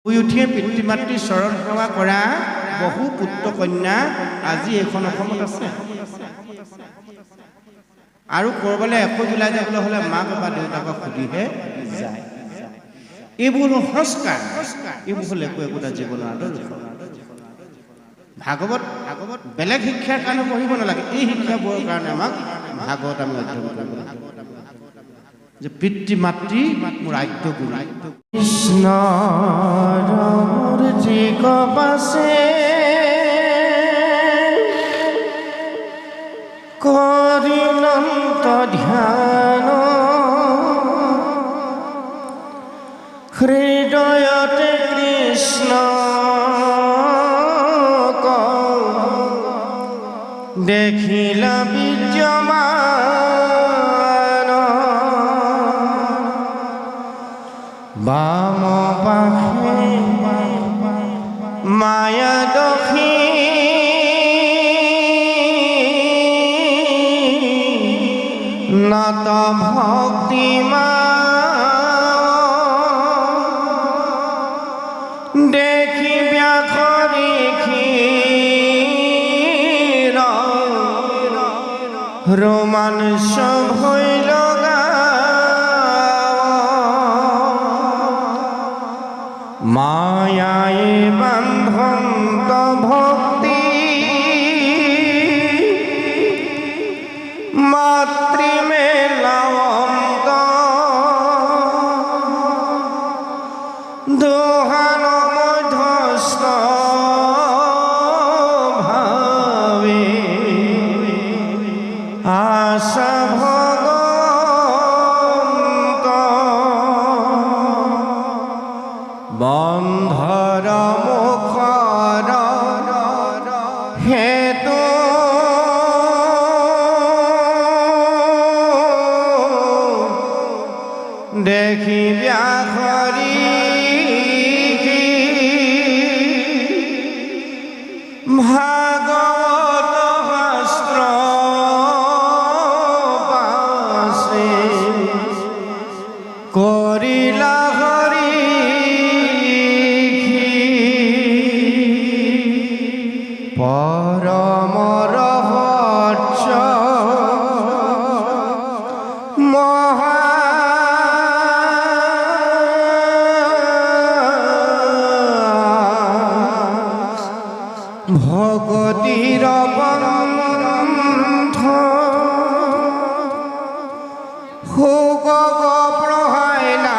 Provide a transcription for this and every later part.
শুই উঠিয়ে পিতৃ মাতৃ চৰণ সেৱা কৰা বহু পুত্ৰ কন্যা আজি এইখন অসমত আছে। আৰু কৰবালে এখোজ ওলাই যাবলৈ হ'লে মাক বা দেউতাকক সুধিহে যায়। এইবোৰ সংস্কাৰ, এইবোৰ হ'ল একোটা জীৱনৰ আদৰ্শ। ভাগৱত বেলেগ শিক্ষাৰ কাৰণে পঢ়িব নালাগে, এই শিক্ষাবোৰৰ কাৰণে আমাক ভাগৱত আমি অধ্যয়ন কৰিব লাগে। যে পিতৃ মাতৃ মোৰ আদ্য গুৰু। কৃষ্ণ মূৰ্তি কপাছে কৰিলন্ত ধ্যান হৃদয়তে কৃষ্ণ দেখিলা বিদ্যমান বাম পাশে মায়া দখী নত ভক্তিমান দেখি ব্যাখৰি ক্ষীৰ ৰোমাঞ্চ ভৈল মায়ায়ে বান্ধন্ত ভক্তি মাতৃমেলাৱন্ত দোহান মধ্যস্থ ভাৱে আশা বন্ধৰ মুখৰ হেতু দেখি ব্যাখৰি ভাগৱত শাস্ত্ৰ পাছে কৰিলা পৰম ৰহস্য মহা ভগতিৰ পন্থ শোক প্ৰহাইলা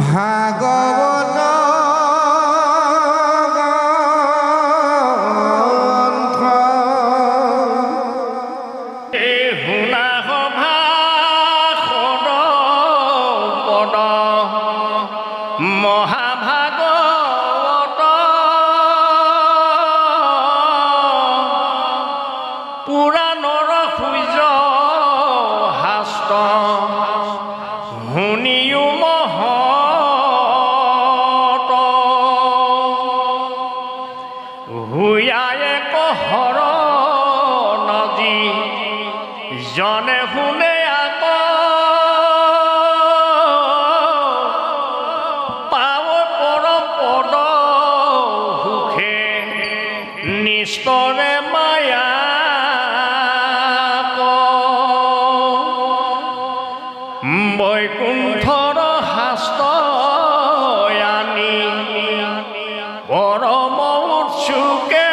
ভাগৱত গ্ৰন্থ এই শুনা সভা পদ মহাভাগৱত পুৰাণৰ সূৰ্য হাস্ত শুনিও হুয়ায়ে কহৰ নদী জনে শুনে আক পাৱ পৰম পদ সুখে নিস্তৰে মায়া বৈকুণ্ঠৰ শাস্ত্ৰ আনি পৰম উৎসুকে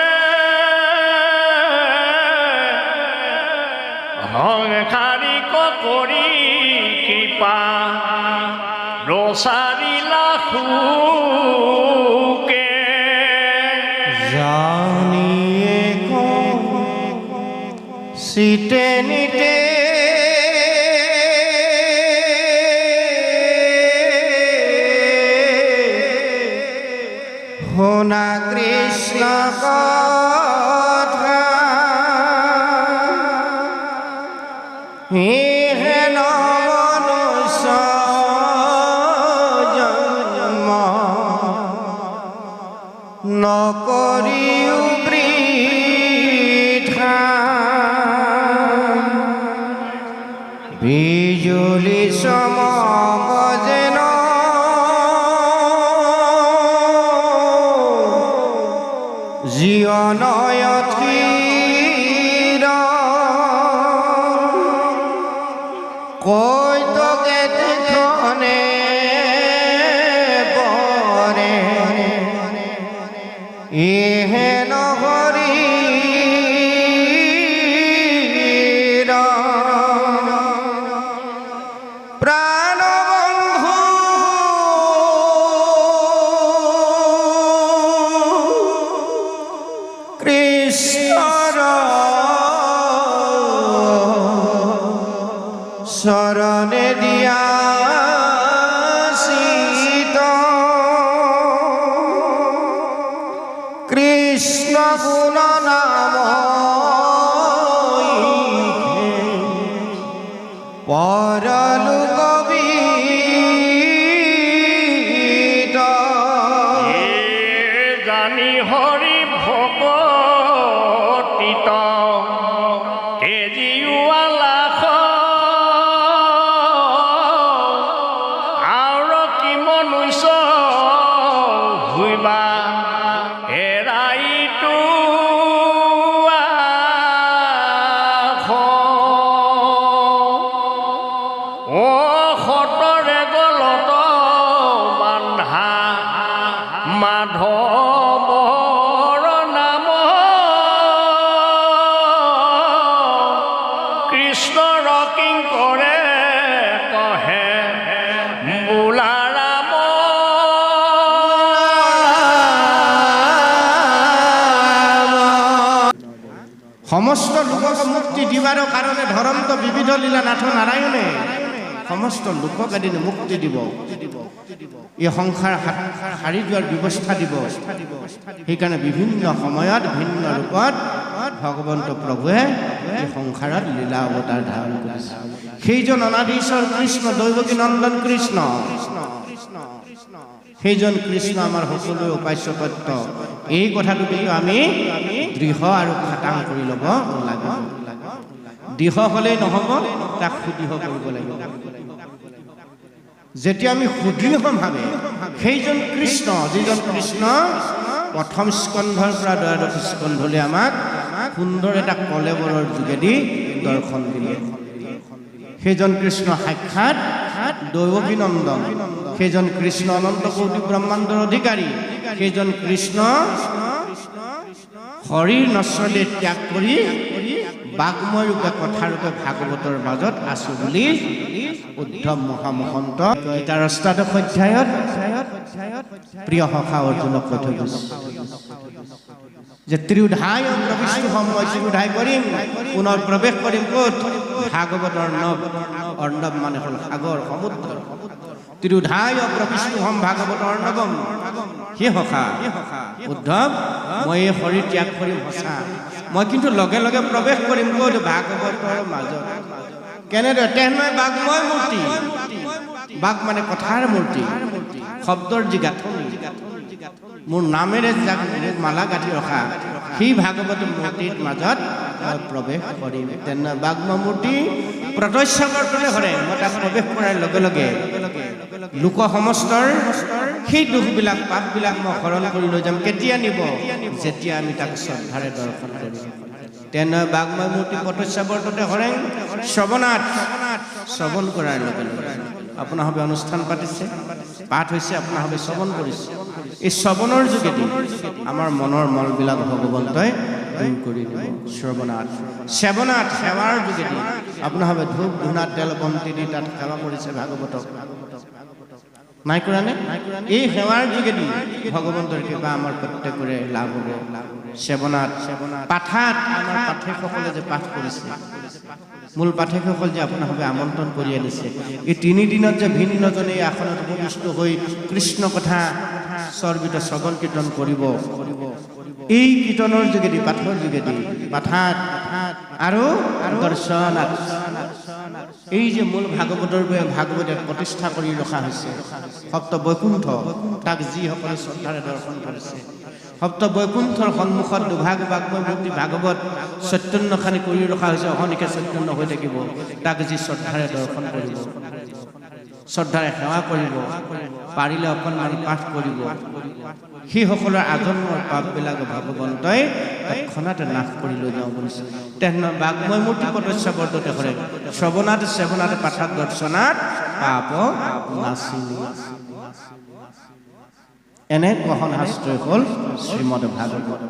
সংসাৰিক কৰি কৃপা ৰচাৰিলা সুকে জানিয়ে চিতে নিতে শুনা কৃষ্ণ কথা হেন মনুষ্য জন্ম নকৰিও বৃথা বিজুলি মগজেন জীবনয়থির কৈতকে দেখনে পরে ইহে নহরি প্রাণবন্ধু কৃষ্ণর শরণে দিয়া সীত কৃষ্ণ গুণ নাম পরলোক জানি হরি ভকতিত তেজিওয়ালা আৰু কি মনুষ্য হুইবা এৰাইটো ও সতৰে গলত বান্ধা মাধৱৰ নাম কৃষ্ণৰ কিংকৰে কহে বোলা ৰাম সমস্ত লোকক মুক্তি দিবাৰ কাৰণে ধৰন্ত বিবিধ লীলা নাথ নাৰায়ণে সমস্ত লোকক এদিন মুক্তি দিব এই সংসাৰ হাৰি যোৱাৰ ব্যৱস্থা দিব সেইকাৰণে বিভিন্ন সময়ত ভিন্ন ৰূপত ভগৱন্ত প্ৰভুৱে এই সংসাৰত লীলা অৱতাৰ ধাৰণ কৰিছে সেইজন অনাদি ঈশ্বৰ কৃষ্ণ দৈৱকী নন্দন কৃষ্ণ সেইজন কৃষ্ণ আমাৰ সকলোৰে উপাস্য তত্ত্ব এই কথাটো কিন্তু আমি দৃঢ় আৰু খাটাং কৰি ল'ব লাগিব দৃঢ় হ'লেই নহ'ব তাক সুদৃঢ় কৰিব লাগিব যেতিয়া আমি সুদৃঢ়ভাৱে সেইজন কৃষ্ণ যিজন কৃষ্ণ প্ৰথম স্কন্ধৰ পৰা দ্বাদশ স্কন্ধলৈ আমাক সুন্দৰ এটা কলেবৰৰ যোগেদি দৰ্শন দিলে সেইজন কৃষ্ণ সাক্ষাৎ দৈৱকী নন্দন সেইজন কৃষ্ণ অনন্ত কোটি ব্ৰহ্মাণ্ডৰ অধিকাৰী সেইজন কৃষ্ণ হৰিৰ নশ্বলে ত্যাগ কৰি বাগ্ময় ৰূপে কথাৰূপে ভাগৱতৰ মাজত আছো বুলি উদ্ধৱ মহামহন্ত গীতাৰ অষ্টাদশ অধ্যায়ত প্ৰিয় সখা অৰ্জুনক কৈ থৈ গৈছে যে ত্ৰিউধায় প্ৰবিষ্টোহম মই ত্ৰিউধায় কৰিম পুনৰ প্ৰৱেশ কৰিম ক'ত ভাগৱতৰ নৱ অৰ্ণৱ মানে হ'ল সাগৰ সমুদ্ৰ ত্ৰিউধায় প্ৰবিষ্টোহম ভাগৱতৰ অৰ্ণৱম হে সখা উদ্ধৱ মই এই শৰীৰ ত্যাগ কৰিম সঁচা মই কিন্তু লগে লগে প্ৰৱেশ কৰিম ক'ত ভাগৱতৰ মাজত কেনেদৰে তেনে বাগ্ময় মূৰ্তি বাক মানে কথাৰ মূৰ্তি শব্দৰ যি গাঁথনি মোৰ নামেৰে যাক মালা গাঁঠি ৰখা সেই ভাগৱত মূৰ্তিৰ মাজত মই প্ৰৱেশ কৰিম তেনে বাগ্ময় মূৰ্তি প্ৰত্যক্ষৱৰ্তনে হৰে মই তাক প্ৰৱেশ কৰাৰ লগে লগে লোক সমস্তৰ সেই দুখবিলাক পাপবিলাক মই হৰণ কৰি লৈ যাম কেতিয়া নিব যেতিয়া আমি তাক শ্ৰদ্ধাৰে দৰ্শন কৰিম তেনে বাগ্ময় মূৰ্তি প্ৰত্যক্ষৱৰ্তনে হৰে শ্ৰৱণাত শ্ৰৱণ কৰাৰ লগে লগে আপোনাভাৱে অনুষ্ঠান পাতিছে পাঠ হৈছে আপোনাভাৱে শ্ৰৱণ কৰিছে এই শ্ৰৱণৰ যোগেদি আমাৰ মনৰ মলবিলাক ভগৱন্তই দূৰ কৰি দিব শ্ৰৱণাত সেৱনাত সেৱাৰ যোগেদি আপোনাভাৱে ধূপ ধূনা তেল বন্তি দি তাত সেৱা কৰিছে ভাগৱতক নাই কৰা নে এই সেৱাৰ যোগেদি ভগৱন্তৰ কৃপা আমাৰ প্ৰত্যেকৰে লাভ হ'ব সেৱনাত পাঠাত আমাৰ পাঠকসকলে যে পাঠ কৰিছে মূল পাঠকসকল যে আপোনাভাৱে আমন্ত্ৰণ কৰি আনিছে এই তিনিদিনত যে ভিন্নজনে এই আসনত উপবিষ্ট হৈ কৃষ্ণ কথা চৰ্বিত শ্ৰৱণ কীৰ্তন কৰিব এই কীৰ্তনৰ যোগেদি পাঠৰ যোগেদি পাঠাত আৰু দৰ্শনাত এই যে মূল ভাগৱতৰ ভাগৱতে প্ৰতিষ্ঠা কৰি ৰখা হৈছে সপ্ত বৈকুণ্ঠ তাক যিসকলে শ্ৰদ্ধাৰে দৰ্শন কৰিছে সপ্ত বৈকুণ্ঠৰ সন্মুখত দুভাগ বাগ্ময় মূৰ্তি ভাগৱত চৈতন্যখানি কৰি ৰখা হৈছে অহনিকে চৈতন্য হৈ থাকিব তাক যি শ্ৰদ্ধাৰে দৰ্শন কৰিব শ্ৰদ্ধাৰে সেৱা কৰিব, পাৰিলে অকণমান পাঠ কৰিব, সেইসকলৰ আজন্মৰ পাপবিলাক ভগৱন্তই তৎক্ষণাতে নাশ কৰি লৈ যাওঁ বুলিছে। তেনে বাগ্ময় মূৰ্তি পতস্য বৰ্ধতে কৰে শ্ৰৱণাত সেৱনাত পাঠাত দৰ্শনাত পাপ নাচিনি। এনে গ্ৰহণ শাস্ত্ৰই হ'ল শ্ৰীমদ ভাগৱত।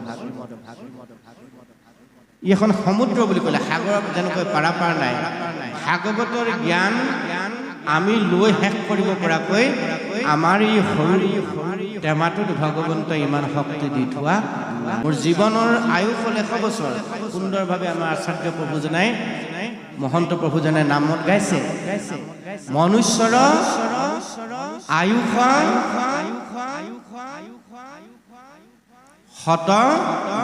ই এখন সমুদ্ৰ বুলি ক'লে, সাগৰত যেনেকৈ পাৰাপাৰ নাই, ভাগৱতৰ জ্ঞান আমি লৈ শেষ কৰিব পৰাকৈ আমাৰ এই সৰু টেমাটোত ভগৱন্তই ইমান শক্তি দি থোৱা। মোৰ জীৱনৰ আয়ুস হ'ল 100 বছৰ। সুন্দৰভাৱে আমাৰ আচাৰ্য প্ৰভুজনাই, মহন্ত প্ৰভুজনাই নামত গাইছে, মনুষ্যৰ আয়ুস 100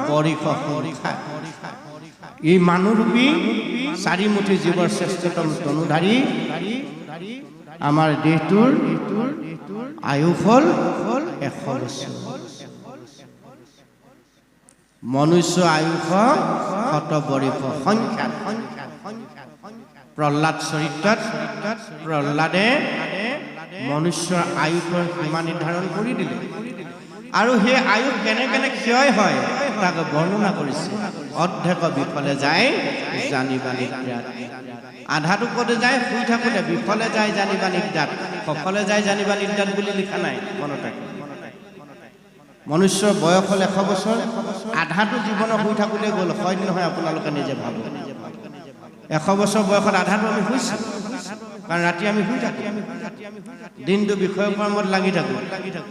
বৰিষ সংখ্যা। এই মানুহৰূপী 4 মুঠি জীৱৰ শ্ৰেষ্ঠতম তনুধাৰী আমাৰ দেহটোৰ আয়ুস হ'ল 100 বছৰ। মনুষ্য আয়ুস 100 বৰিষ সংখ্যা। প্ৰহ্লাদ চৰিত্ৰত প্ৰহ্লাদে মনুষ্যৰ আয়ুসৰ সীমা নিৰ্ধাৰণ কৰি দিলে, আৰু সেই আয়ুস কেনে কেনে ক্ষয় হয় তাক বৰ্ণনা কৰিছে। অৰ্ধেক বিফলে যায় জানিবা নিদ্ৰাত। আধাটো ক'তে যায়? শুই থাকোঁতে। বিফলে যায় জানিবা নিদ্ৰাত, সফলে যায় জানিবা নিদ্ৰাত বুলি লিখা নাই, মনত ৰাখিব। মনুষ্যৰ বয়স হ'ল 100 বছৰ, আধাটো জীৱনৰ শুই থাকোঁতে গ'ল। হয় নহয় আপোনালোকে নিজে ভাবক। 100 বছৰ বয়সত আধাটো আমি শুইছোঁ, কাৰণ ৰাতি আমি শুই থাকোঁ, দিনটো বিষয় কৰ্মত লাগি থাকোঁ।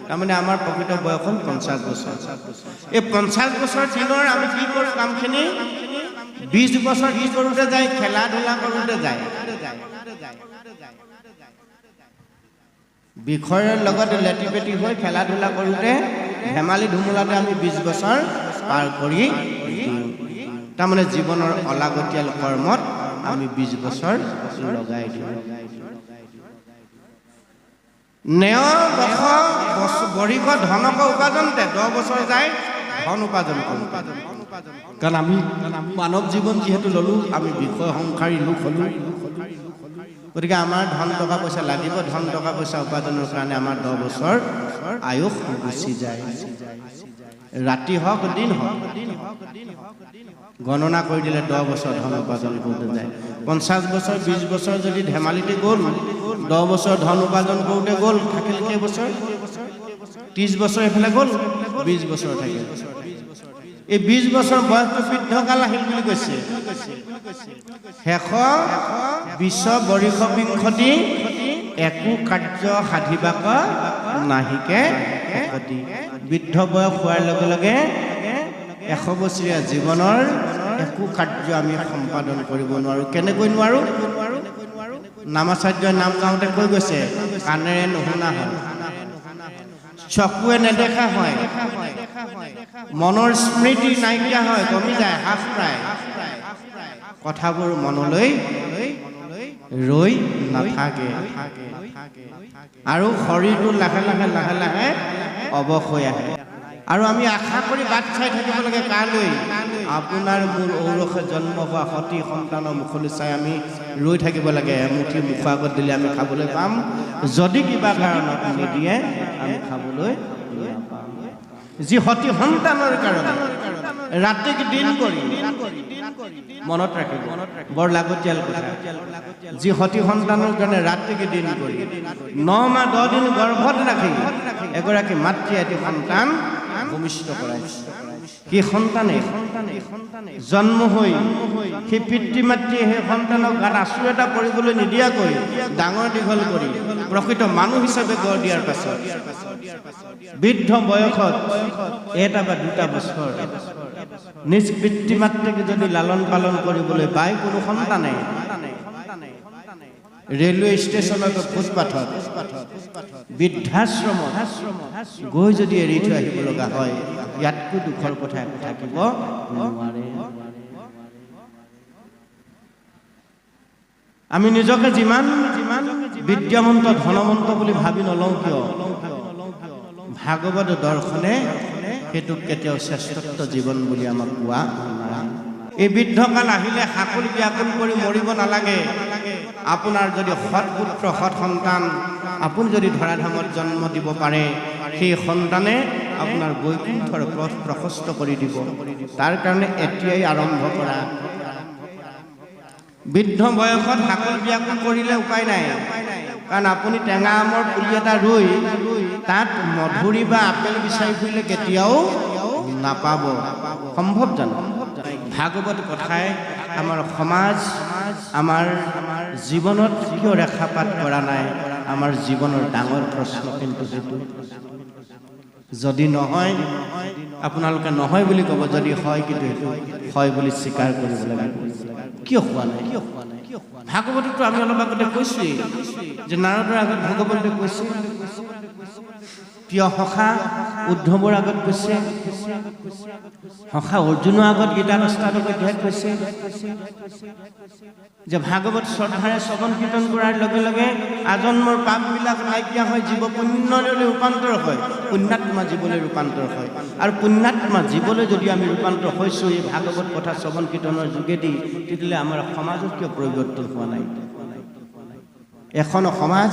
তাৰমানে আমাৰ প্ৰকৃত বয়স হ'ল 50 বছৰ। এই 50 বছৰ দিনৰ আমি কি কৰোঁ কামখিনি? 20 বছৰ কি কৰোঁতে যায়? খেলা ধূলা কৰোঁতে যায়। বিষয়ৰ লগত লেটি পেটি হৈ খেলা ধূলা কৰোঁতে, ধেমালি ধুমুলাতে আমি 20 বছৰ পাৰ কৰি দিওঁ। তাৰমানে জীৱনৰ অলাগতিয়াল কৰ্মত আমি 20 বছৰ লগাই দিওঁ। নেয় বৰিষ ধনক উপাৰ্জনতে 10 বছৰ যায় ধন উপাৰ্জন কৰোঁ। কাৰণ আমি মানৱ জীৱন যিহেতু ল'লোঁ, আমি বিষয় সংসাৰী লোক হ'লোঁ, গতিকে আমাৰ ধন টকা পইচা লাগিব। ধন টকা পইচা উপাৰ্জনৰ কাৰণে আমাৰ 10 বছৰ আয়ুস গুচি যায়। ৰাতি হওক দিন হওক গণনা কৰি দিলে 10 বছৰ ধন উপাৰ্জন কৰোঁতে যায়। 50 বছৰ 20 বছৰ যদি ধেমালিতে গ'ল, 10 বছৰ ধন উপাৰ্জন কৰোঁতে গ'ল, থাকিল কেইবছৰ? 30 বছৰ এইফালে গ'ল, 20 বছৰ থাকিল। এই 20 বছৰ বয়সটো বৃদ্ধকাল আহিল বুলি কৈছে। শেষ 20 বৰিষ বিংশতি একো কাৰ্য সাধিবাক নাহিকে একতি। বৃদ্ধ বয়স হোৱাৰ লগে লগে 100 বছৰীয়া জীৱনৰ একো কাৰ্য আমি সম্পাদন কৰিব নোৱাৰোঁ। কেনেকৈ নোৱাৰোঁ? নামাচাৰ্যই নাম গাওঁতে কৈ গৈছে, কাণেৰে নুশুনা হয়, চকুৱে নেদেখা হয়, মনৰ স্মৃতি নাইকিয়া হয়, কমি যায়, হ্ৰাস পায়, কথাবোৰ মনলৈ ৰৈ নাথাকে, আৰু শৰীৰটো লাহে লাহে লাহে লাহে অৱস হৈ আহে। আৰু আমি আশা কৰি বাট চাই থাকিব লাগে কালৈ? আপোনাৰ মোৰ ঔৰসে জন্ম হোৱা সতী সন্তানৰ মুখলৈ চাই আমি ৰৈ থাকিব লাগে। এমুঠি মুখৰ আগত দিলে আমি খাবলৈ পাম, যদি কিবা কাৰণত নিদিয়ে আমি খাবলৈ নাপাম। যি সতী সন্তানৰ কাৰণে ৰাতিক দিন কৰি, মনত ৰাখিব, বৰ লাগতিয়াল কথা। যি সতী সন্তানৰ কাৰণে ৰাতিক দিন কৰি 9 মাহ 10 দিন গৰ্ভত ৰাখি এগৰাকী মাতৃ এটি সন্তান ভূমিষ্ঠ কৰাইছে। সেই সন্তানে জন্ম হৈ সেই পিতৃ মাতৃয়ে সেই সন্তানক গাত আঁচু এটা পৰিবলৈ নিদিয়াকৈ ডাঙৰ দীঘল কৰি প্ৰকৃত মানুহ হিচাপে গঢ় দিয়াৰ পাছত বৃদ্ধ বয়সত 1 বা 2 বছৰ নিজ পিতৃ মাতৃক যদি লালন পালন কৰিবলৈ পায় কোনো সন্তানে, ৰেলৱে ষ্টেচনত, ফুটপাথত, বৃদ্ধাশ্ৰমত গৈ যদি এৰি থৈ আহিব লগা হয়, ইয়াতকৈ দুখৰ কথা একো থাকিব নোৱাৰে। আমি নিজকে যিমান বিদ্যামন্ত ধনমন্ত বুলি ভাবি নলওঁ কিয়, ভাগৱত দৰ্শনে সেইটোক কেতিয়াও শ্ৰেষ্ঠত্ব জীৱন বুলি আমাক কোৱা নাই। এই বৃদ্ধকাল আহিলে হাকুল ব্যাকুল কৰি মৰিব নালাগে। আপোনাৰ যদি সৎ পুত্ৰ সৎ সন্তান আপুনি যদি ধৰাধামত জন্ম দিব পাৰে, সেই সন্তানে আপোনাৰ বৈকুণ্ঠৰ পথ প্ৰশস্ত কৰি দিব। তাৰ কাৰণে এতিয়াই আৰম্ভ কৰা। বৃদ্ধ বয়সত হাকুল ব্যাকুল কৰিলে উপায় নাই, কাৰণ আপুনি টেঙা আমৰ পুলি এটা ৰুই তাত মধুৰি বা আপেল বিচাৰি ফুৰিলে কেতিয়াও নাপাব। সম্ভৱ জানো? ভাগৱত কথাই আমাৰ সমাজ, আমাৰ জীৱনত কিয় ৰেখাপাত কৰা নাই? আমাৰ জীৱনৰ ডাঙৰ প্ৰশ্ন কিন্তু সেইটো। যদি নহয়, আপোনালোকে নহয় বুলি ক'ব, যদি হয় কিন্তু সেইটো হয় বুলি স্বীকাৰ কৰিব লাগিব। কিয় হোৱা নাই? ভাগৱততো আমি অলপ আগতে কৈছোৱেই যে নাৰদৰ আগত ভগৱন্তে কৈছে, প্ৰিয় সখা উদ্ধৱৰ আগত কৈছে, সখা অৰ্জুনৰ আগত গীতাৰ অষ্টাদশ অধ্যায়ত কৈছে যে ভাগৱত শ্ৰদ্ধাৰে শ্ৰৱণ কীৰ্তন কৰাৰ লগে লগে আজন্মৰ পাপবিলাক নাইকিয়া হয়, জীৱ পুণ্যলৈ ৰূপান্তৰ হয়, পুণ্যাত্মা জীৱলৈ ৰূপান্তৰ হয়। আৰু পুণ্যাত্মা জীৱলৈ যদি আমি ৰূপান্তৰ হৈছোঁ এই ভাগৱত কথা শ্ৰৱণ কীৰ্তনৰ যোগেদি, তেতিয়াহ'লে আমাৰ সমাজত কিয় পৰিৱৰ্তন হোৱা নাই? এখন সমাজ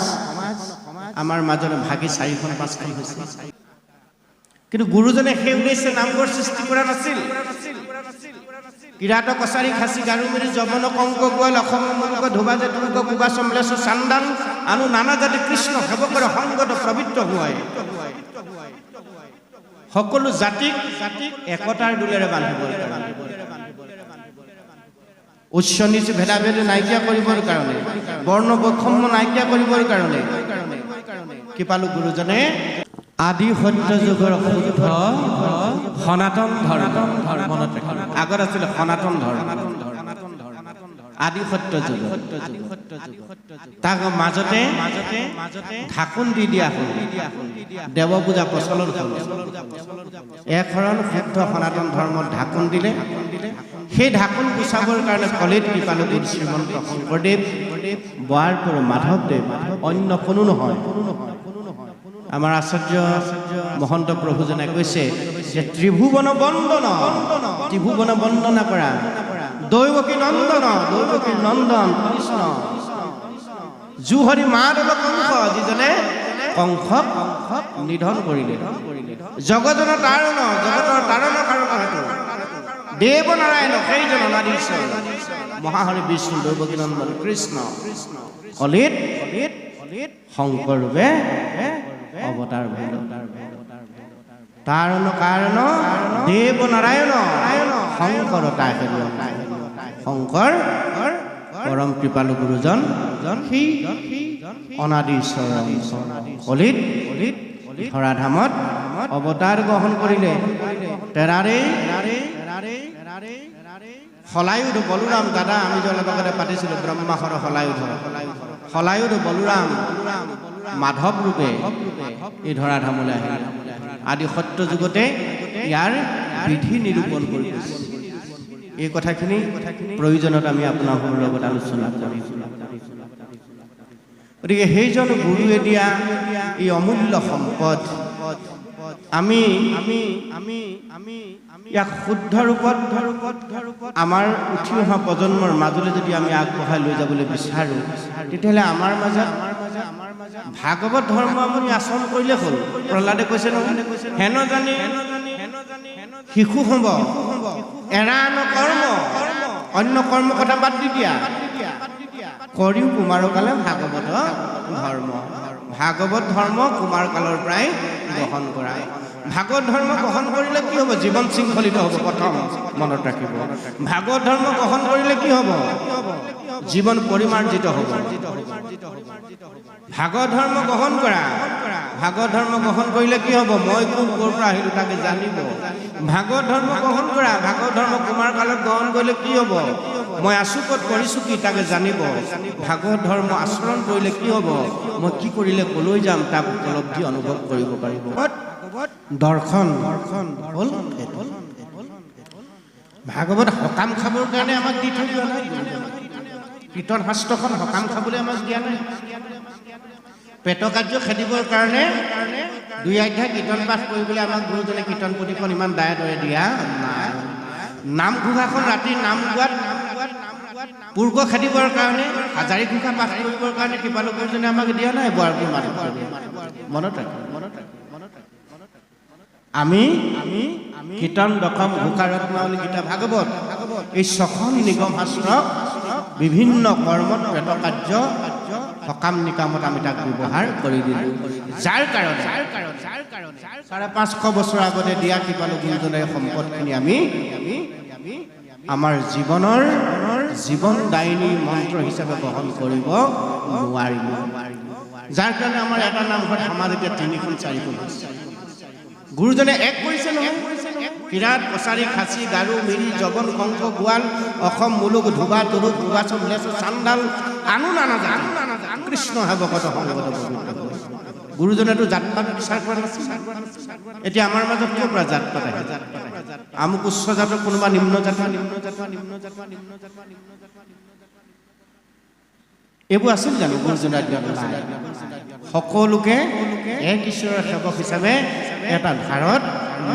আমাৰ মাজত ভাগি 4-5খন হৈছে, কিন্তু গুৰুজনে সেই উদ্দেশ্যে নামঘৰ সৃষ্টি কৰা নাছিল। কিৰাত কছাৰী খাচী গাৰু মেৰি যৱন কংক গোৱাল অসম মূলক ধোবা যে তুলক কুবা চম্লেশ চান্দাল আনু নানা জাতি কৃষ্ণ সেৱকৰ সংগত পবিত্ৰ হোৱাই সকলো জাতিক একতাৰ দোলেৰে বান্ধিবৰ কাৰণে, উচ্চ নিচ ভেদাভেদ নাইকিয়া কৰিবৰ কাৰণে, বৰ্ণ বৈষম্য নাইকিয়া কৰিবৰ কাৰণে কি পালো? গুৰুজনে আদি সত্য যুগৰ শুদ্ধ সনাতন ধৰ্ম। আগত আছিলে সনাতন ধৰ্ম, আদি সত্য যুগ। তাক মাজতে ঢাকোন দি দিয়া হ'ল, দেৱ পূজা প্ৰচলন হ'ল। একশৰণ শুদ্ধ সনাতন ধৰ্মত ঢাকোন দিলে। সেই ঢাকোন গুচাবৰ কাৰণে কলিত কি পালো? গুৰু শ্ৰীমন্ত শংকৰদেৱ, বৰাৰপুৰ মাধৱদেৱ, অন্য কোনো নহয়। আমাৰ আচাৰ্য মহন্ত প্ৰভুজনে কৈছে যে ত্ৰিভুৱন বন্দনা কৰা দৈৱকী নন্দন কৃষ্ণ জুহৰি মাদল কংস, যিজনে কংসক নিধন কৰিলে। জগতৰ তাৰণ কাৰণ সেইটো দেৱ নাৰায়ণ, সেইজন অনাদি ঈশ্বৰ মহাহৰি বিষ্ণু দৈৱকী নন্দন কৃষ্ণ কলিত শংকৰ ৰূপে অৱতাৰ ভূল। তাৰণ কাৰণ দেৱ নাৰায়ণ শংকৰ শংকৰ পৰম কৃপালু গুৰুজন সেই অনাদি ঈশ্বৰ কলিত ধৰাধামত অৱতাৰ গ্ৰহণ কৰিলে। তেৰাৰে হলায়ুধ বলোৰাম, দাদা আমি যে অলপ আগতে পাতিছিলো ব্ৰহ্মাসুৰ হলায়ুধ বলোৰাম মাধৱ ৰূপে এই ধৰাধামলৈ আহিলে। আদি সত্য যুগতে ইয়াৰ বিধি নিৰূপণ কৰি গৈছে। এই কথাখিনি প্ৰয়োজনত আমি আপোনালোকৰ লগত আলোচনা কৰিম। গতিকে সেইজন গুৰুৱে দিয়া এই অমূল্য সম্পদ আমি ইয়াক শুদ্ধ ৰূপত আমাৰ উঠি অহা প্ৰজন্মৰ মাজলৈ যদি আমি আগবঢ়াই লৈ যাবলৈ বিচাৰোঁ, তেতিয়াহ'লে আমাৰ মাজত ভাগৱত ধৰ্ম আপুনি আচৰণ কৰিলে হ'ল। প্ৰহ্লাদে কৈছে নহয়, হেন জানি শিশু হ'ব এৰা কৰ্ম, অন্য কৰ্ম কথা বাদ দি দিয়া, কৰিও কুমাৰ কালে ভাগৱত ধৰ্ম। ভাগৱত ধৰ্ম কুমাৰ কালৰ পৰাই গ্ৰহণ কৰা। ভাগৱত ধৰ্ম গ্ৰহণ কৰিলে কি হ'ব? জীৱন শৃংখলিত হ'ব। প্ৰথম মনত ৰাখিব, ভাগৱত ধৰ্ম গ্ৰহণ কৰিলে কি হ'ব? জীৱন পৰিমাৰ্জিত হ'ব। ভাগৱত ধৰ্ম গ্ৰহণ কৰা, ভাগৱত ধৰ্ম গ্ৰহণ কৰিলে কি হ'ব? মই কোন ক'ৰ পৰা আহিলোঁ তাকে জানিব। ভাগৱত ধৰ্ম গ্ৰহণ কৰা, ভাগৱত ধৰ্ম কুমাৰ কালত গ্ৰহণ কৰিলে কি হ'ব? মই আছোঁ ক'ত, কৰিছোঁ কি তাকে জানিব। ভাগৱত ধৰ্ম আচৰণ কৰিলে কি হ'ব? মই কি কৰিলে ক'লৈ যাম তাক উপলব্ধি অনুভৱ কৰিব পাৰিব। দৰ্শন হ'ল ভাগৱত সকাম খাবৰ কাৰণে আমাক দি থৈ যোৱা নাই। কীৰ্তন শাস্ত্ৰখন সকাম খাবলৈ আমাক দিয়া নাই। পেট কাৰ্য খেদিবৰ কাৰণে 2 অধ্যায় কীৰ্তন পাঠ কৰিবলৈ আমাক গুৰুজনে কীৰ্তন পুথিখন ইমান দায়ে দৰে দিয়া নাই। নাম ঘোষাখন ৰাতি নাম গোৱাত পূৰ্ব খেদিবৰ কাৰণে হাজাৰী ঘোষা পাঠ কৰিবৰ কাৰণে কৃপালু গুৰুজনে আমাক দিয়া নাই বোৱাৰপুৰ মাধৱ মনত আমি কীৰ্তন দশম ঘোষাৰত্নাৱলী গীতা ভাগৱত এই 6খন নিগম শাস্ত্ৰক বিভিন্ন কৰ্মত কাৰ্য সকাম নিকামত আমি তাক ব্যৱহাৰ কৰি দিলোঁ যাৰ কাৰণে 550 বছৰ আগতে দিয়া কৃপালু গুৰুজনাৰ সম্পদখিনি আমি আমাৰ জীৱনৰ জীৱনদায়িনী মন্ত্ৰ হিচাপে গ্ৰহণ কৰিব নোৱাৰিলোঁ যাৰ কাৰণে আমাৰ এটা নামঘৰত সমাজ এতিয়া 3খন 4খন গুৰুজনে এক কৰিছে নহয় কিৰাত কছাৰী খাচী গাৰু মিৰি জবন কংস গোৱাল অসম মুলুক ধুবা তুৰুক ভুৱাচম লেচু চান্দাল আনু নানা জাতি কৃষ্ণ সেৱকত সংগত গুৰুজনেতো জাতপাত বিচাৰ কৰা নাছিল এতিয়া আমাৰ মাজত কিয় পৰা জাতপাত আহে আমুক উচ্চ জাতৰ কোনোবা নিম্ন জাত এইবোৰ আছিল জানো গুৰুজনাৰ সকলোকে এক ঈশ্বৰৰ সেৱক হিচাপে এটা ধাৰত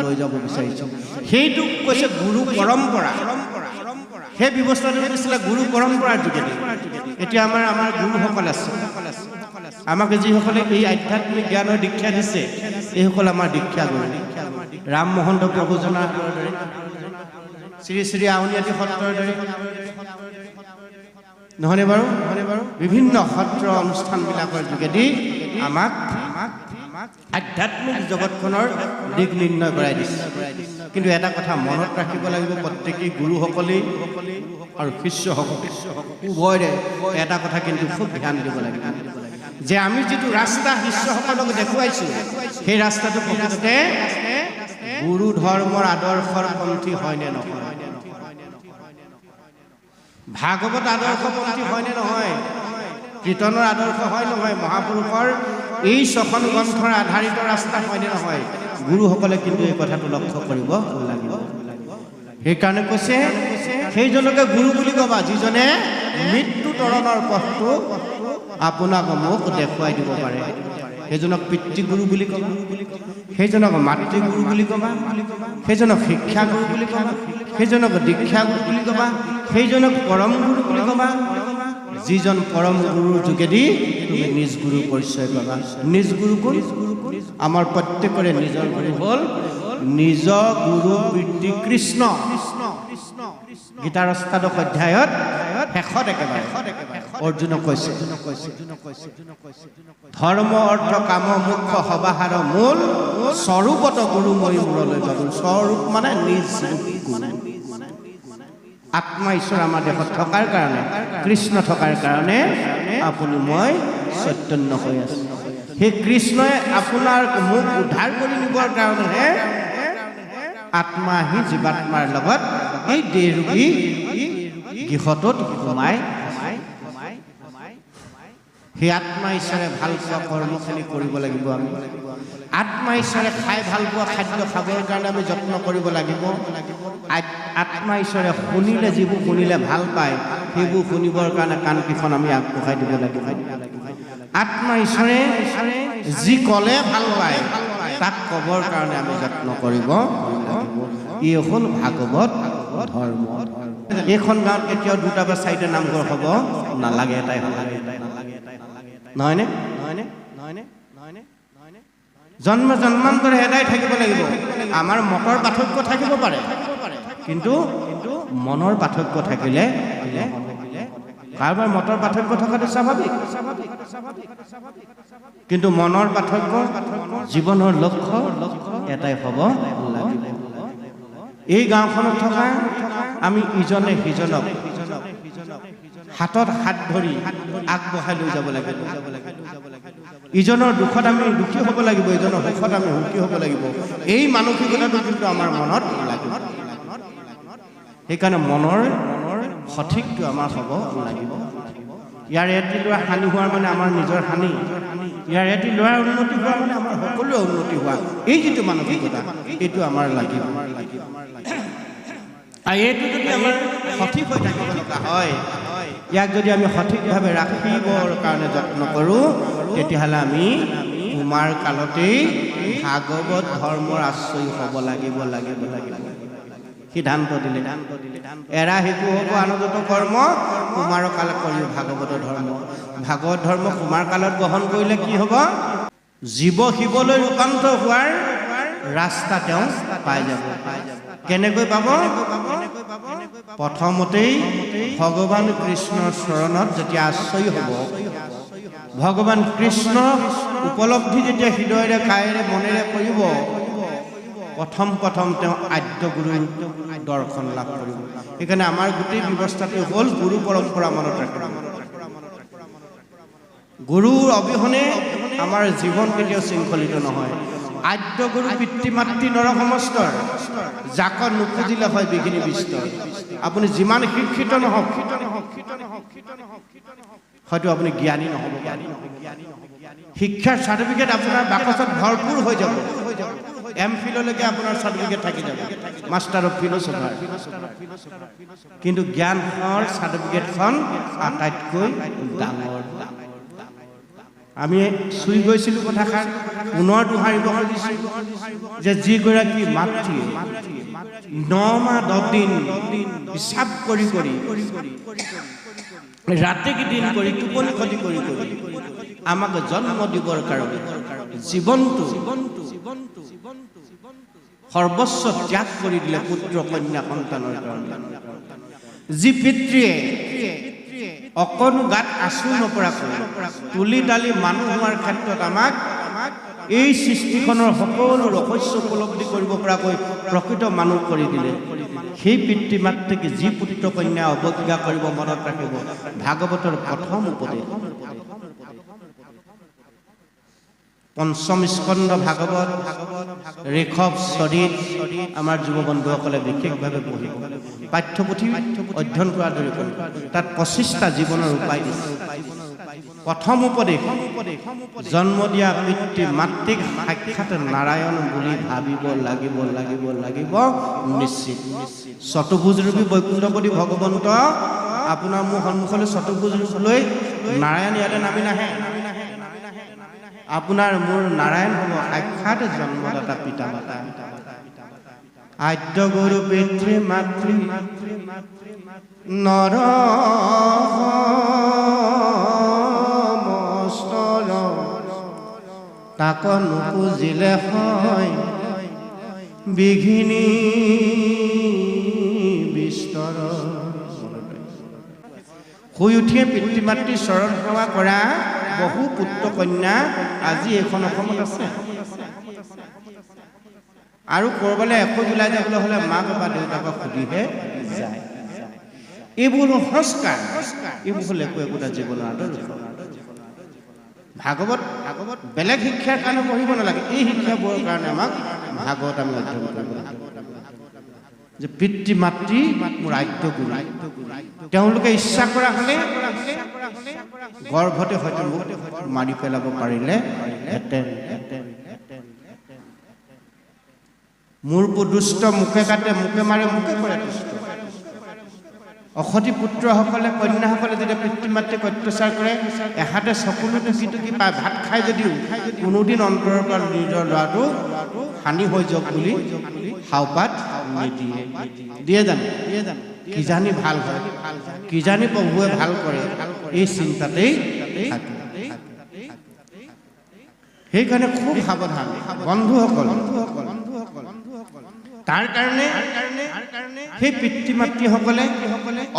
লৈ যাব বিচাৰিছোঁ সেইটো কৈছে গুৰু পৰম্পৰা সেই ব্যৱস্থাটো দিছিলে গুৰু পৰম্পৰাৰ যোগেদি এতিয়া আমাৰ গুৰুসকল আছে আমাকে যিসকলে এই আধ্যাত্মিক জ্ঞানৰ দীক্ষা দিছে এইসকল আমাৰ দীক্ষা গুৰু ৰাম মহন্ত প্ৰভুজনাৰ দৰে শ্ৰী শ্ৰী আউনীআটী সত্ৰৰ দৰে নহয়নে বাৰু বিভিন্ন সত্ৰ অনুষ্ঠানবিলাকৰ যোগেদি আমাক আধ্যাত্মিক জগতখনৰ দিশ নিৰ্ণয় কৰাই দিছে কিন্তু এটা কথা মনত ৰাখিব লাগিব প্ৰত্যেকেই গুৰুসকলেই আৰু শিষ্যসকলে উভয়ৰে এটা কথা কিন্তু খুব ধ্যান দিব লাগিব যে আমি যিটো ৰাস্তা শিষ্যসকলক দেখুৱাইছোঁ সেই ৰাস্তাটো প্ৰকৃততে গুৰু ধৰ্মৰ আদৰ্শৰ পন্থী হয়নে নহয় ভাগৱত আদৰ্শপন্থী হয়নে নহয় কীৰ্তনৰ আদৰ্শ হয় নহয় মহাপুৰুষৰ এই 6খন গ্ৰন্থৰ আধাৰিত ৰাস্তা হয়নে নহয় গুৰুসকলে কিন্তু এই কথাটো লক্ষ্য কৰিব লাগিব সেইকাৰণে কৈছে সেইজনকে গুৰু বুলি ক'বা যিজনে মৃত্যু তৰণৰ পথটো আপোনাক মোক দেখুৱাই দিব পাৰে সেইজনক পিতৃগুৰু বুলি ক'বা সেইজনক মাতৃগুৰু বুলি ক'বা সেইজনক শিক্ষাগুৰু বুলি ক'বা সেইজনক দীক্ষাগুৰু বুলি ক'বা সেইজনক পৰম গুৰু বুলি ক'বা যিজন পৰম গুৰুৰ যোগেদি তুমি নিজ গুৰু পৰিচয় পাবা নিজ গুৰু কোন আমাৰ প্ৰত্যেকৰে নিজৰ গুৰু হ'ল নিজ গুৰু পিতৃ কৃষ্ণ গীতাৰ 8ম অধ্যায়ত শেষত একেবাৰে অৰ্জুনক কৈছে ধৰ্ম অৰ্থ কাম মোক্ষ সবাহাৰ মূল স্বৰূপত গুৰু মই মূৰলৈ যাবলৈ স্বৰূপ মানে নিজ গুৰু আত্মা ঈশ্বৰ আমাৰ দেশত থকাৰ কাৰণে কৃষ্ণ থকাৰ কাৰণে আপুনি মই চৈতন্য হৈ আছোঁ সেই কৃষ্ণই আপোনাৰ মোক উদ্ধাৰ কৰি নিবৰ কাৰণেহে আত্মা আহি জীৱাত্মাৰ লগত এই দেহৰূপী গৃহটোত সোমাই সেই আত্মা ঈশ্বৰে ভাল পোৱা কৰ্মখিনি কৰিব লাগিব আমি আত্মা ঈশ্বৰে খাই ভাল পোৱা খাদ্য খাবৰ কাৰণে আমি যত্ন কৰিব লাগিব আত্মা ঈশ্বৰে শুনিলে যিবোৰ শুনিলে ভাল পায় সেইবোৰ শুনিবৰ কাৰণে কাণকেইখন আমি আগবঢ়াই দিব লাগিব আত্মা ঈশ্বৰে যি ক'লে ভাল পায় তাক ক'বৰ কাৰণে আমি যত্ন কৰিব লাগিব ই হ'ল ভাগৱত ধৰ্ম এইখন গাঁৱত কেতিয়াও 2টা বা 4টা নামঘৰ হ'ব নালাগে এটাই হ'ব নহয়নে জন্ম জন্মান্তৰে এটাই থাকিব লাগিব আমাৰ মতৰ পাৰ্থক্য থাকিব পাৰে কিন্তু মনৰ পাৰ্থক্য থাকিলে কাৰোবাৰ মতৰ পাৰ্থক্য থকাটো স্বাভাৱিক কিন্তু মনৰ পাৰ্থক্য জীৱনৰ লক্ষ্য এটাই হ'ব লাগিব এই গাঁওখনত থকা আমি ইজনে সিজনক হাতত হাত ধৰি আগবঢ়াই লৈ যাব লাগিব ইজনৰ দুখত আমি দুখী হ'ব লাগিব ইজনৰ সুখত আমি সুখী হ'ব লাগিব এই মানসিকতাটো কিন্তু আমাৰ মনত লাগিব সেইকাৰণে মনৰ সঠিকটো আমাৰ হ'ব লাগিব ইয়াৰ এটি ল'ৰা হানি হোৱাৰ মানে আমাৰ নিজৰ হানি ইয়াৰ এটি ল'ৰাৰ উন্নতি হোৱা মানে আমাৰ সকলোৰে উন্নতি হোৱা এই যিটো মানসিকতা এইটো আমাৰ লাগিব আৰু এইটো যদি আমাৰ সঠিক হৈ থাকিব লগা হয় ইয়াক যদি আমি সঠিকভাৱে ৰাখিবৰ কাৰণে যত্ন কৰোঁ তেতিয়াহ'লে আমি কুমাৰ কালতেই ভাগৱত ধৰ্মৰ আশ্ৰয় হ'ব লাগিব সিদ্ধান্ত দিলে এৰা শিশু হ'ব আনগত কৰ্ম কুমাৰ কাল কৰি ভাগৱত ধৰ্ম ভাগৱত ধৰ্ম কুমাৰ কালত গ্ৰহণ কৰিলে কি হ'ব জীৱ শিৱলৈ ৰূপান্তৰ হোৱাৰ ৰাস্তা তেওঁ পাই যাব কেনেকৈ পাব প্ৰথমতেই ভগৱান কৃষ্ণৰ চৰণত যেতিয়া আশ্ৰয় হ'ব ভগৱান কৃষ্ণ উপলব্ধি যেতিয়া হৃদয়েৰে কায়েৰে মনেৰে কৰিব প্ৰথম তেওঁ আদ্য গুৰুৰ দৰ্শন লাভ কৰিব সেইকাৰণে আমাৰ গোটেই ব্যৱস্থাটো হ'ল গুৰু পৰম্পৰা মনত ৰাখিব গুৰুৰ অবিহনে আমাৰ জীৱন কেতিয়াও শৃংখলিত নহয় আদ্য গুৰু পিতৃ মাতৃ নৰ সমস্তৰ যাক নুখুজিলে হয় বিঘিনি বিস্তৰ আপুনি যিমান শিক্ষিত নহওক হয়তো আপুনি জ্ঞানী নহ'ব শিক্ষাৰ চাৰ্টিফিকেট আপোনাৰ বাকচত ভৰপূৰ হৈ যাব এমফিললৈকে আপোনাৰ চাৰ্টিফিকেট থাকি যাব মাষ্টাৰ অফ ফিলচফাৰ কিন্তু জ্ঞানৰ চাৰ্টিফিকেটখন আটাইতকৈ ডাঙৰ আমি চুই গৈছিলোঁ কথাষাৰ পুনৰ দোহাৰিব খুজিছোঁ যে যিগৰাকী মাতৃ 9 মাহ 10 দিন হিচাপ কৰি ৰাতি দিন কৰি টোপনি ক্ষতি কৰি আমাক জন্ম দিবৰ কাৰণে জীৱনটো সৰ্বস্ব ত্যাগ কৰি দিলে পুত্ৰ কন্যা সন্তানৰ কাৰণে যি পিতৃয়ে অকণো গাত আঁচু নপৰাকৈ তুলি তালি মানুহ হোৱাৰ ক্ষেত্ৰত আমাক এই সৃষ্টিখনৰ সকলো ৰহস্য উপলব্ধি কৰিব পৰাকৈ প্ৰকৃত মানুহ কৰি দিলে সেই পিতৃ মাতৃক যি পুত্ৰ কন্যা অৱজ্ঞা কৰিব মনত ৰাখিব ভাগৱতৰ প্ৰথম উপদেশ পঞ্চম স্কন্ধ ভাগৱত ঋষভ চৰিত আমাৰ যুৱ বন্ধুসকলে বিশেষভাৱে পঢ়িব পাঠ্যপুথি অধ্যয়ন কৰাৰ দৰে কৰিব তাত 25টা জীৱনৰ উপায় দিছে প্ৰথম উপদেশ জন্ম দিয়া পিতৃ মাতৃক সাক্ষাৎ নাৰায়ণ বুলি ভাবিব লাগিব নিশ্চিত চতুৰ্ভুজৰূপী বৈকুণ্ঠপতি ভগৱন্ত আপোনাৰ মোৰ সন্মুখলৈ চতুৰ্ভুজ ৰূপ লৈ নাৰায়ণ ইয়াতে নামি নাহে আপোনাৰ মোৰ নাৰায়ণ হ'ব সাক্ষাৎ জন্মদাতা পিতা মাতা আদ্য গুৰু পিতৃ মাতৃ নৰ সমস্তৰ তাক নুপুজিলে হয় বিঘিনি বিস্তৰ শুই উঠিয়ে পিতৃ মাতৃ চৰণ সেৱা কৰা বহু পুত্ৰ কন্যা আজি এইখন অসমত আছে আৰু কৰবালে এখোজ ওলাই যাবলৈ হ'লে মাক বা দেউতাকক সুধিহে যায় এইবোৰ সংস্কাৰ এইবোৰ হ'ল একোটা জীৱনৰ আদৰ্শ ভাগৱত বেলেগ শিক্ষাৰ কাৰণে পঢ়িব নালাগে এই শিক্ষাবোৰৰ কাৰণে আমাক ভাগৱত আমি অধ্যয়ন কৰিব লাগিব যে পিতৃ মাতৃ মোৰ আদ্য গুৰু তেওঁলোকে ইচ্ছা কৰা হ'লে গৰ্ভতে হয়তো মোক মাৰি পেলাব পাৰিলে মোৰ দুষ্ট মুখে কাটে মুখে মাৰে মুখে কৰে দুষ্ট অসতী পুত্ৰসকলে কন্যাসকলে যেতিয়া পিতৃ মাতৃক অত্যাচাৰ কৰে এহাতে চকুলো টুকি পায় ভাত খাই যদিও কোনোদিন অন্তৰৰ পৰা নিজৰ ল'ৰাটো হানি হৈ যাওক বুলি হাওপাত নিদিয়ে দিয়ে জানো কিজানি ভাল হয় কিজানি প্ৰভুৱে ভাল কৰে এই চিন্তাতেই থাকে সেইকাৰণে খুব সাৱধান বন্ধুসকল তাৰ কাৰণে সেই পিতৃ মাতৃসকলে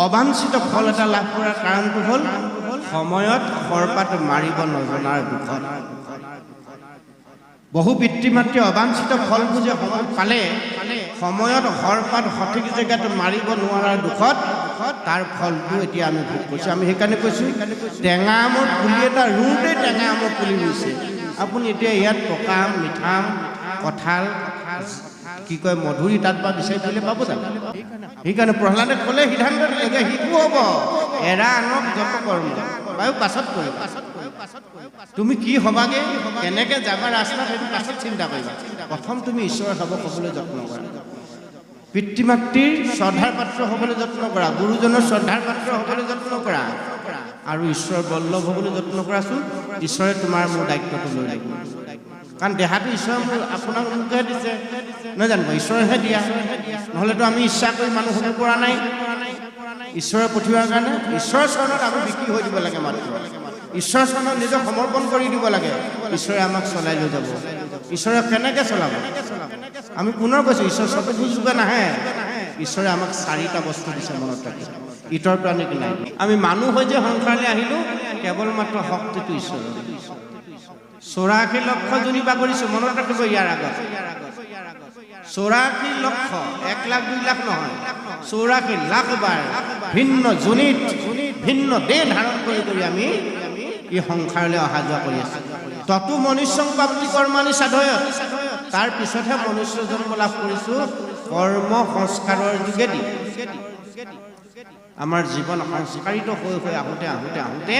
অবাঞ্ছিত ফল এটা লাভ কৰাৰ কাৰণটো হ'ল সময়ত খৰপাত মাৰিব নজনাৰ দুখত বহু পিতৃ মাতৃ অবাঞ্ছিত ফলবোৰ যে পালে সময়ত খৰপাত সঠিক জেগাত মাৰিব নোৱাৰাৰ দুখত তাৰ ফলটো এতিয়া আমি ভোগ কৰিছোঁ আমি সেইকাৰণে কৈছোঁ টেঙা আমৰ পুলি এটা ৰুওঁতে টেঙা আমৰ পুলি ৰুইছে আপুনি এতিয়া ইয়াত পকা আম মিঠা আম কঁঠাল কি কয় মধুৰি তাত বা বিচাৰি পেলাই পাব জানো সেইকাৰণে প্ৰহ্লাদে ক'লে সিদ্ধান্ত দিলে শিশু হ'ব এৰা আনক যত কৰ্ম বাৰু পাছত কৰিব তুমি কি হবাগে কেনেকে যাবা ৰাস্তাত সেইটো পাছত চিন্তা কৰিবা প্ৰথম তুমি ঈশ্বৰৰ সেৱক হ'বলৈ যত্ন কৰা পিতৃ মাতৃৰ শ্ৰদ্ধাৰ পাত্ৰ হ'বলৈ যত্ন কৰা গুৰুজনৰ শ্ৰদ্ধাৰ পাত্ৰ হ'বলৈ যত্ন কৰা আৰু ঈশ্বৰৰ বল্লভ হ'বলৈ যত্ন কৰাচোন ঈশ্বৰে তোমাৰ মোৰ দায়িত্বটো লৈ লাগিব কাৰণ দেহাটো ঈশ্বৰে আপোনাক মোকহে দিছে নহয় জানো ঈশ্বৰেহে দিয়া নহ'লেতো আমি ইচ্ছা কৰি মানুহ হ'ব পৰা নাই ঈশ্বৰে পঠিওৱাৰ কাৰণে ঈশ্বৰৰ চৰণত আমি বিক্ৰী হৈ দিব লাগে মাত্ৰ ঈশ্বৰৰ চৰণত নিজক সমৰ্পণ কৰি দিব লাগে ঈশ্বৰে আমাক চলাই লৈ যাব ঈশ্বৰে কেনেকৈ চলাব আমি পুনৰ কৈছোঁ ঈশ্বৰ চকুত যোগে নাহে ঈশ্বৰে আমাক 4টা বস্তু দিছে মনত ৰাখি ইতৰ প্ৰাণীক নাই আমি মানুহ হৈ যে সংসাৰলৈ আহিলোঁ কেৱল মাত্ৰ শক্তিটো ঈশ্বৰৰ 84 লক্ষ জনী বাগৰিছোঁ মনত ৰাখিব ইয়াৰ আগত 84 লক্ষ 1 লাখ 2 লাখ নহয় 84 লাখ বাৰ ভিন্ন জনিত ভিন্ন দেহ ধাৰণ কৰি আমি এই সংসাৰলৈ অহা যোৱা কৰি আছোঁ ততো মনুষ্যং প্ৰাপ্তি কৰ্মাণি সাধয়ত তাৰ পিছতহে মনুষ্য জন্ম লাভ কৰিছোঁ কৰ্ম সংস্কাৰৰ যোগেদি আমাৰ জীৱন সংস্কাৰিত হৈ আহোঁতে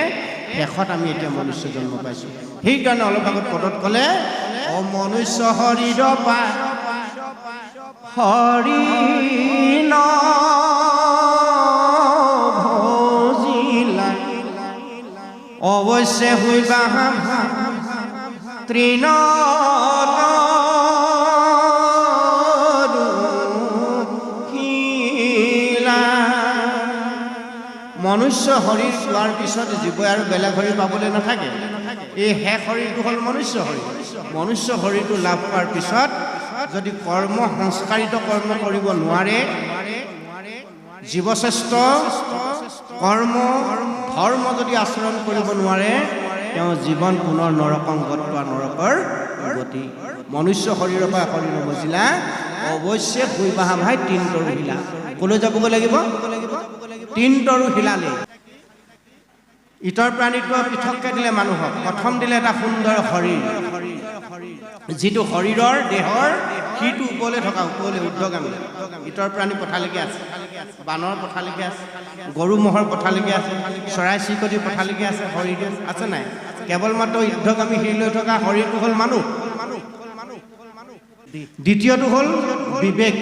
শেষত আমি এতিয়া মনুষ্য জন্ম পাইছোঁ সেইকাৰণে অলপ আগত পদত ক'লে অমনুষ্য শৰীৰ পা হৰি ভজিলা অৱশ্যে হৈবা তৃণ মনুষ্য শৰীৰ পোৱাৰ পিছত জীৱই আৰু বেলেগ শৰীৰ পাবলৈ নাথাকে এই শেষ শৰীৰটো হ'ল মনুষ্য শৰীৰটো লাভ কৰাৰ পিছত যদি কৰ্ম সংস্কাৰিত কৰ্ম কৰিব নোৱাৰে জীৱশ্ৰেষ্ঠ কৰ্ম ধৰ্ম যদি আচৰণ কৰিব নোৱাৰে তেওঁ জীৱন পুনৰ নৰকংগত বা নৰকৰ গতি মনুষ্য শৰীৰৰ পৰা শৰীৰ নবজিলা অৱশ্যে শুই বাহা ভাই 3 তৰু হিলা ক'লৈ যাবগৈ লাগিব 3 তৰু হিলালে ইতৰ প্ৰাণীটোক পৃথককৈ দিলে মানুহক প্ৰথম দিলে এটা সুন্দৰ শৰীৰ যিটো শৰীৰৰ দেহৰ সিটো ওপৰলৈ থকা ওপৰলৈ ঊৰ্ধ্বগামী ইতৰ প্ৰাণী পথালৈকে আছে বানৰ পথালৈকে আছে গৰু ম'হৰ পথালৈকে আছে চৰাই চিৰিকটিৰ পথালৈকে আছে শৰীৰটো আছে নাই কেৱল মাত্ৰ ঊৰ্ধ্বগামী সিৰিলৈ থকা শৰীৰটো হ'ল মানুহ দ্বিতীয়টো হ'ল বিবেক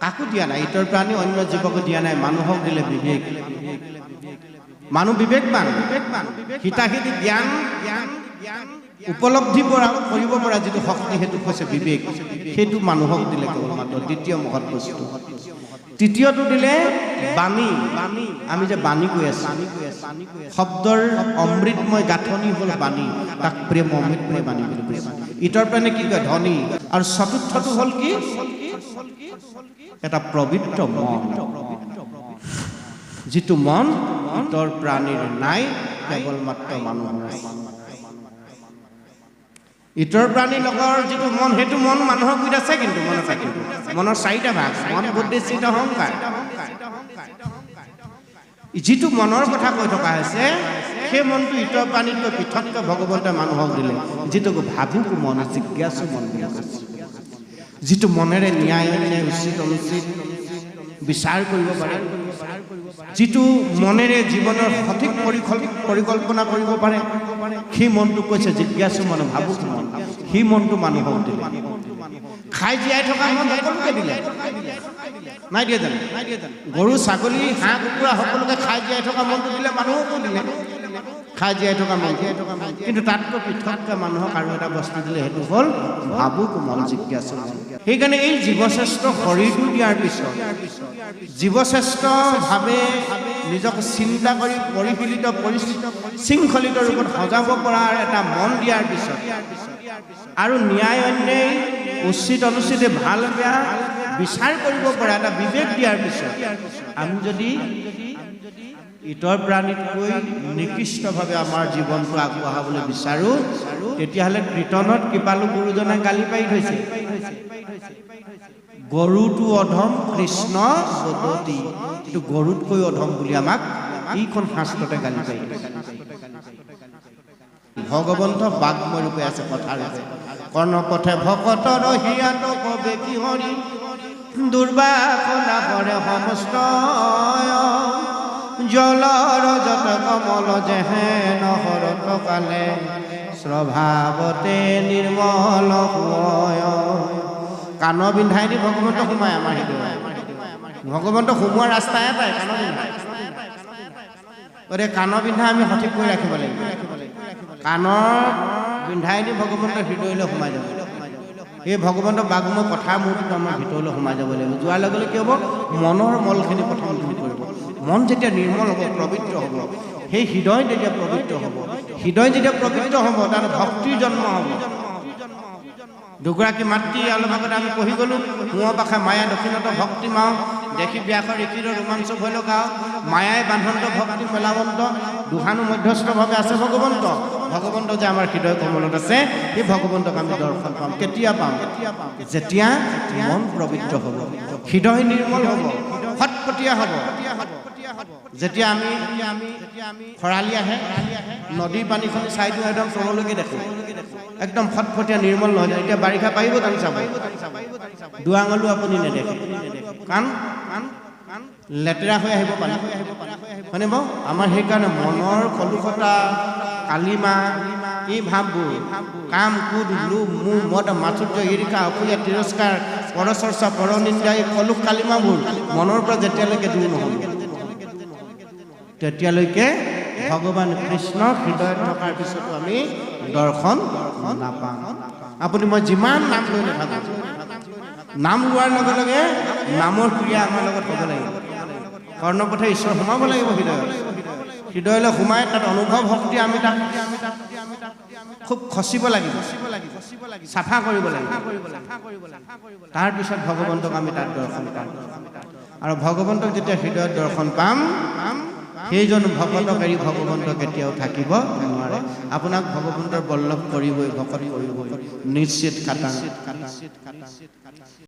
কাকো দিয়া নাই ইতৰ প্ৰাণী অন্য জীৱকো দিয়া নাই মানুহক দিলে বিবেক মানুহ বিবেকবান হিতাহিতি জ্ঞান উপলব্ধি কৰিব পৰা যিটো শক্তি সেইটো হৈছে বিবেক সেইটো মানুহক দিলে কেৱল মাত্ৰ দ্বিতীয় মহৎ বস্তু তৃতীয়টো দিলে বাণী আমি যে বাণী কৈ আছোঁ শব্দৰ অমৃতময় গাঁথনি হ'ল বাণী তাক প্ৰেম অমৃতময় বাণী বুলি কৈছে ইতৰ প্ৰাণে কি কয় ধ্বনি আৰু চতুৰ্থটো হ'ল কি এটা পবিত্ৰ মন যিটো মন ইতৰ প্ৰাণীৰ নাই কেৱল মাত্ৰ মানুহৰ আছে ইতৰ প্ৰাণীৰ লগৰ যিটো মন সেইটো মন মানুহৰ গুৰিত আছে কিন্তু মনত ৰাখিব মনৰ 4টা ভাগ মন বুদ্ধি চিত্ত অহংকাৰ যিটো মনৰ কথা কৈ থকা হৈছে সেই মনটো ইতৰ প্ৰাণীতকৈ পৃথককৈ ভগৱন্তে মানুহক দিলে যিটো ভাবুক মন জিজ্ঞাসু মন বুলি কৈছে যিটো মনেৰে ন্যায় অন্যায় উচিত অনুচিত বিচাৰ কৰিব পাৰে যিটো মনেৰে জীৱনৰ সঠিক পৰিকল্পনা কৰিব পাৰে সেই মনটো কৈছে জিজ্ঞাসু মন ভাবুক মন সেই মনটো মানুহক দিলে খাই জীয়াই থকা মন সকলোকে দিলে নাই দিয়ে জানো গৰু ছাগলী হাঁহ কুকুৰা সকলোকে খাই জীয়াই থকা মনটো দিলে মানুহকো দিলে খাই জীয়াই থকা মন কিন্তু তাতকৈ পৃথককৈ মানুহক আৰু এটা বস্তু দিলে সেইটো হ'ল ভাবুক মন জিজ্ঞাসু মন সেইকাৰণে এই জীৱশ্ৰেষ্ঠ শৰীৰটো দিয়াৰ পিছত জীৱশ্ৰেষ্ঠভাৱে নিজক চিন্তা কৰি পৰিশীলিত শৃংখলিত ৰূপত সজাব পৰাৰ এটা মন দিয়াৰ পিছত আৰু ন্যায় অন্যায় উচিত অনুচিতে ভাল বেয়া বিচাৰ কৰিব পৰা এটা বিবেক দিয়াৰ পিছত আমি যদি ইতৰ প্ৰাণীতকৈ নিকৃষ্টভাৱে আমাৰ জীৱনটো আগবঢ়াবলৈ বিচাৰোঁ তেতিয়াহ'লে কীৰ্তনত কৃপালু গুৰুজনে গালি পাৰি থৈছে গৰুটো অধম কৃষ্ণ বদতি কিন্তু গৰুতকৈ অধম বুলি আমাক এইখন শাস্ত্ৰতে গালি পাৰি ভগৱন্ত বাগ্ময় ৰূপে আছে পথাৰতে কৰ্ণপথে ভকতৰ হিয়াত কবে কি হৰি দুৰ্বাসনা কৰে সমস্ত জলৰ যত কমল যেহে নহৰত কালে স্বভাৱতে নিৰ্মল হয় কাণ বিন্ধাই দি ভগৱন্ত সোমাই আমাৰ হৃদয় ভগৱন্ত সোমোৱাৰ ৰাস্তা এটাই কাণ বিন্ধাই গতিকে কাণ বিন্ধা আমি সঠিক কৰি ৰাখিব লাগিব কাণৰ পিন্ধাই নি ভগৱন্তৰ হৃদয়লৈ সোমাই যাব এই ভগৱন্তৰ বাগময় কথাৰ মূৰটো আমাৰ ভিতৰলৈ সোমাই যাব লাগিব যোৱাৰ লগে লগে কি হ'ব মনৰ মলখিনি প্ৰথম দূৰ কৰিব মন যেতিয়া নিৰ্মল হ'ব পবিত্ৰ হ'ব সেই হৃদয় যেতিয়া পবিত্ৰ হ'ব হৃদয় যেতিয়া পবিত্ৰ হ'ব তাত ভক্তিৰ জন্ম হ'ব দুগৰাকী মাতৃ অলপ আগতে আমি পঢ়ি গ'লোঁ মোহ পাখা মায়া দক্ষিণত ভক্তি মাও দেখি ব্যাসৰ ঋষিৰ ৰোমাঞ্চ ভয় লগাও মায়াই বান্ধন্ত ভক্তি মেলাবন্ত দুহানো মধ্যস্থভাৱে আছে ভগৱন্ত যে আমাৰ হৃদয় কমলত আছে সেই ভগৱন্তক আমি দৰ্শন পাম কেতিয়া পাম যেতিয়া মন পবিত্ৰ হ'ব হৃদয় নিৰ্মল হ'ব ফটফটীয়া হ'ব যেতিয়া আমি খৰালি আহে নদীৰ পানীখন চাই দিওঁ একদম তললৈকে দেখোঁ একদম ফটফটীয়া নিৰ্মল নহয় এতিয়া বাৰিষা পাৰিব জানো চাব দুৱাঙলো আপুনি নেদেখে কাৰণ লেতেৰা হৈ আহিব পানী হয়নে বাৰু আমাৰ সেইকাৰণে মনৰ কলুষতা কালিমা এই ভাৱবোৰ কাম কুদ লোভ মোহ মদ মাধুৰ্য ঈৰ্ষা অসূয়া তিৰস্কাৰ পৰচৰ্চা পৰনিন্দা এই কলুষ কালিমাবোৰ মনৰ পৰা যেতিয়ালৈকে দূৰ নহ'ব তেতিয়ালৈকে ভগৱান কৃষ্ণৰ হৃদয়ত থকাৰ পিছতো আমি দৰ্শন নাপাম আপুনি মই যিমান নাম লৈ নাথাকোঁ নাম লোৱাৰ লগে লগে নামৰ ক্ৰিয়া আমাৰ লগত হ'ব লাগিব কৰ্ণপথে ঈশ্বৰ সোমাব লাগিব হৃদয়লৈ সোমাই তাত অনুভৱ শক্তি আমি তাক খুব খচিব লাগিব চাফা কৰিব লাগিব তাৰপিছত ভগৱন্তক আমি তাত দৰ্শন পাম আৰু ভগৱন্তক যেতিয়া হৃদয়ত দৰ্শন পাম সেইজন ভকতক এৰি ভগৱন্ত কেতিয়াও থাকিব নোৱাৰে আপোনাক ভগৱন্তৰ বল্লভ কৰিবই ভকত কৰিবই নিশ্চিত খাটাং